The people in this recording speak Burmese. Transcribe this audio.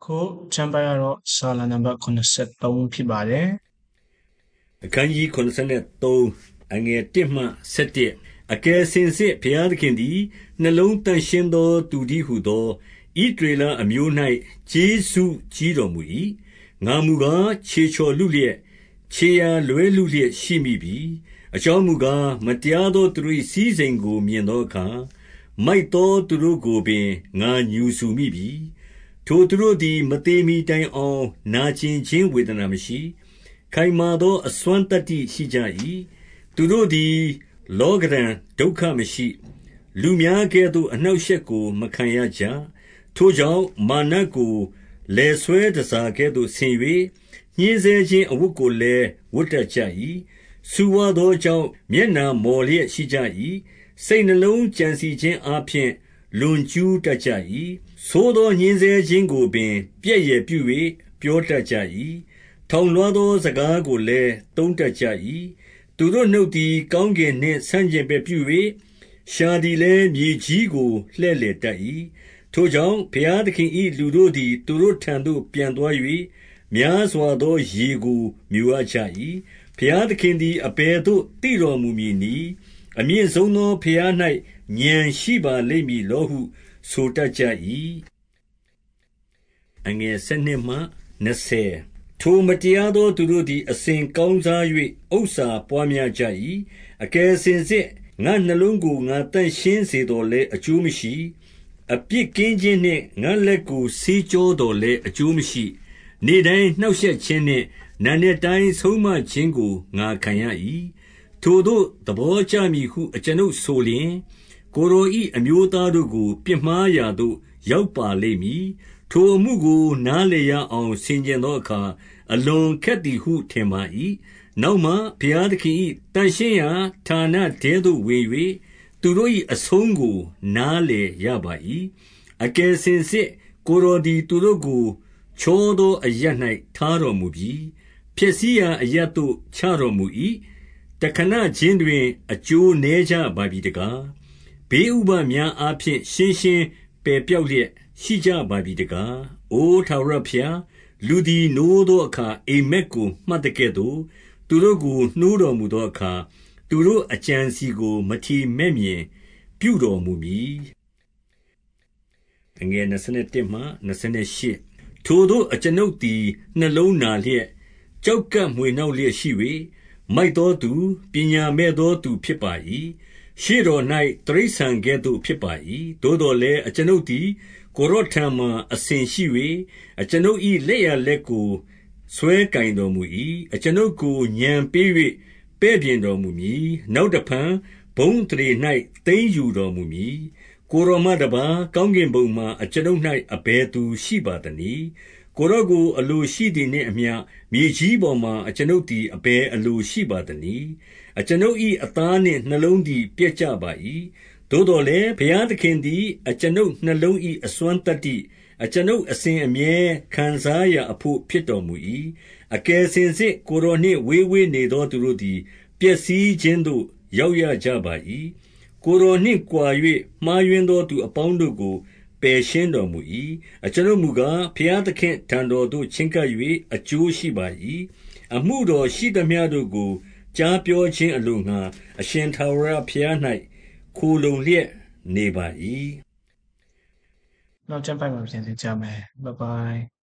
ခုချမ်းပါရတော့ဆာလနံပါတ်83ဖြစ်ပါတယ်အခန်းကြီး83အငယ်1မှ7အကယ်စင်စစ်ဘုရားသခင်သည်နှလုံးတန့်ရှင်းသောသူတည်းဟုသောဣသရေလအမျိုး၌ကျေးဇူးကြီးတော်မူ၏ငါမူကားခြေချော်လူလျက်ခြေရာလွဲလူလျက်ရှိမိပြီအကြောင်းမူကားမတရားသောသူတို့၏စည်းစိမ်ကိုမြင်သောအခါမိုက်သောသူတို့ကိုပင်ငါညူဆူမိပြီထိုသူတို့သည်မသေမီတိုင်အောင်နာကျင်ခြင်းဝေဒနာမရှိခိုင်မာသောအစွမ်းတတ္တိရှိကြ၏သူတို့သည်လောကဓံဒုက္ခမရှိလူများကဲ့သို့အနှောက်အယှက်ကိုမခံရကြထိုကြောင့်မာနကိုလည်ဆွဲတစားကဲ့သို့ဆင်၍ညှင်းဆဲခြင်းအဝတ်ကိုလည်းဝတ်တတ်ကြ၏ဆူဝါသောကြောင့်မျက်နှာမော်လျက်ရှိကြ၏စိတ်နှလုံးကြံစီခြင်းအားဖြင့်လွန်ကျူးတတ်ကြ၏သို့သောညှင်းဆဲခြင်းကိုပင်ပြည့်ရပြု၍ပြောတတ်ကြ၏ထောင်လွှားသောစကားကိုလည်းသုံးတတ်ကြ၏သူတို့နှုတ်သည်ကောင်းကင်နှင့်ဆန့်ကျင်ဘက်ပြု၍ရှာသည်လည်းမြေကြီးကိုလှဲ့လေတတ်၏ထိုကြောင့်ဘုရားသခင်၏လူတို့သည်သူတို့ထံသို့ပြန်သွား၍များစွာသောရေကိုမြူအပ်ကြ၏ဘုရားသခင်သည်အဘယ်သို့တည်တော်မူမည်နည်းအမြင့်ဆုံးသောဘုရား၌ဉာဏ်ရှိပါလိမ့်မည်လောဟုဆိုတတ်ကြ၏အငယ်7မှ20ထိုမတရားသောသူတို့သည်အစဉ်ကောင်းစား၍ဥစ္စာပွားများကြ၏အကယ်စင်စစ်ငါနှလုံးကိုငါတန့်ရှင်းစေတော်လဲအကျိုးမရှိအပြစ်ကင်းခြင်းနှင့်ငါလက်ကိုဆေးကြောတော်လဲအကျိုးမရှိနေ့တိုင်းနှောက်ယှက်ခြင်းနှင့်နာနေ့တိုင်းဆုံးမခြင်းကိုငါခံရ၏ထိုတို့သဘောကျမည်ဟုအကျွန်ုပ်ဆိုလျင်ကိုယ်တော်၏အမျိုးသားတို့ကိုပြစ်မှားရာသို့ရောက်ပါလိမ့်မည်ထိုအမှုကိုနားလည်ရအောင်ဆင်ခြင်သောအခါအလွန်ခက်သည်ဟုထင်ပါ၏နောက်မှဘုရားသခင်၏တန်ရှင်းရာဌာနထဲသို့ဝင်၍သူတို့၏အဆုံးကိုနားလည်ရပါ၏အကယ်စင်စစ်ကိုယ်တော်သည်သူတို့ကိုချောသောအရပ်၌ထားတော်မူပြီးဖြစ်စည်းရာအရပ်သို့ချတော်မူ၏တခဏချင်းတွင်အကျိုးနည်းကြပါပြီတကားဘေးဥပများအားဖြင့်ရှင်းရှင်းပယ်ပြောက်လျက်ရှိကြပါပြီတကားအိုထာဝရဘုရားလူသည်နိုးသောအခါအိမ်မက်ကိုမှတ်တကဲ့သို့သူတို့ကိုနှိုးတော်မူသောအခါသူတို့အကြံစီကိုမထီမဲ့မြင်ပြုတော်မူမည်အငယ်21မှ28ထိုတို့အကျွန်ုပ်သည်နှလုံးနာလျက်ကြောက်ကပ်မွေနှောက်လျက်ရှိ၍မိုက်သောသူပညာမဲ့သောသူဖြစ်ပါ၏ရှေ့တော်၌တိရစ္ဆာန်ကဲ့သို့ဖြစ်ပါ၏သို့တော်လည်းအကျွန်ုပ်သည်ကိုယ်တော်ထံမှအစဉ်ရှိ၍အကျွန်ုပ်၏လက်ရလက်ကိုဆွဲကင်တော်မူ၏အကျွန်ုပ်ကိုညံပေး၍ပဲ့ပြင်တော်မူမည်နောက်တဖန်ဘုံတရေ၌သိမ်းယူတော်မူမည်ကိုယ်တော်မှတပါးကောင်းကင်ဘုံမှအကျွန်ုပ်၌အဘယ်သူရှိပါသနည်းကိုယ်တော်ကိုအလိုရှိသည်နှင့်အမျှမြေကြီးပေါ်မှအကျွန်ုပ်သည်အဘယ်အလိုရှိပါသနည်းအကျွန်ုပ်၏အသားနှင့်နှလုံးသည်ပြည့်ကြပါ၏သို့တော်လည်းဘုရားသခင်သည်အကျွန်ုပ်နှလုံး၏အစွမ်းတတ္တိအကျွန်ုပ်အစဉ်အမြဲခံစားရာအဖို့ဖြစ်တော်မူ၏အကယ်စင်စစ်ကိုယ်တော်နှင့်ဝေးဝေးနေသောသူတို့သည်ပျက်စီးခြင်းသို့ရောက်ရကြပါ၏ကိုယ်တော်နှင့်ကွာ၍မှားယွင်းသောသူအပေါင်းတို့ကိုပယ်ရှင်းတော်မူ၏အကျွန်ုပ်မူကားဘုရားသခင်ထံတော်သို့ချဉ်းကပ်၍အကျိုးရှိပါ၏အမှုတော်ရှိသမျှတို့ကိုကြားပြောခြင်းအလိုငှာအရှင်ထာဝရဘုရား၌ခိုလုံလျက်နေပါ၏နောက်ချမ်းပိုင်မှာပြန်စကြမယ်ဘိုင်ဘိုင်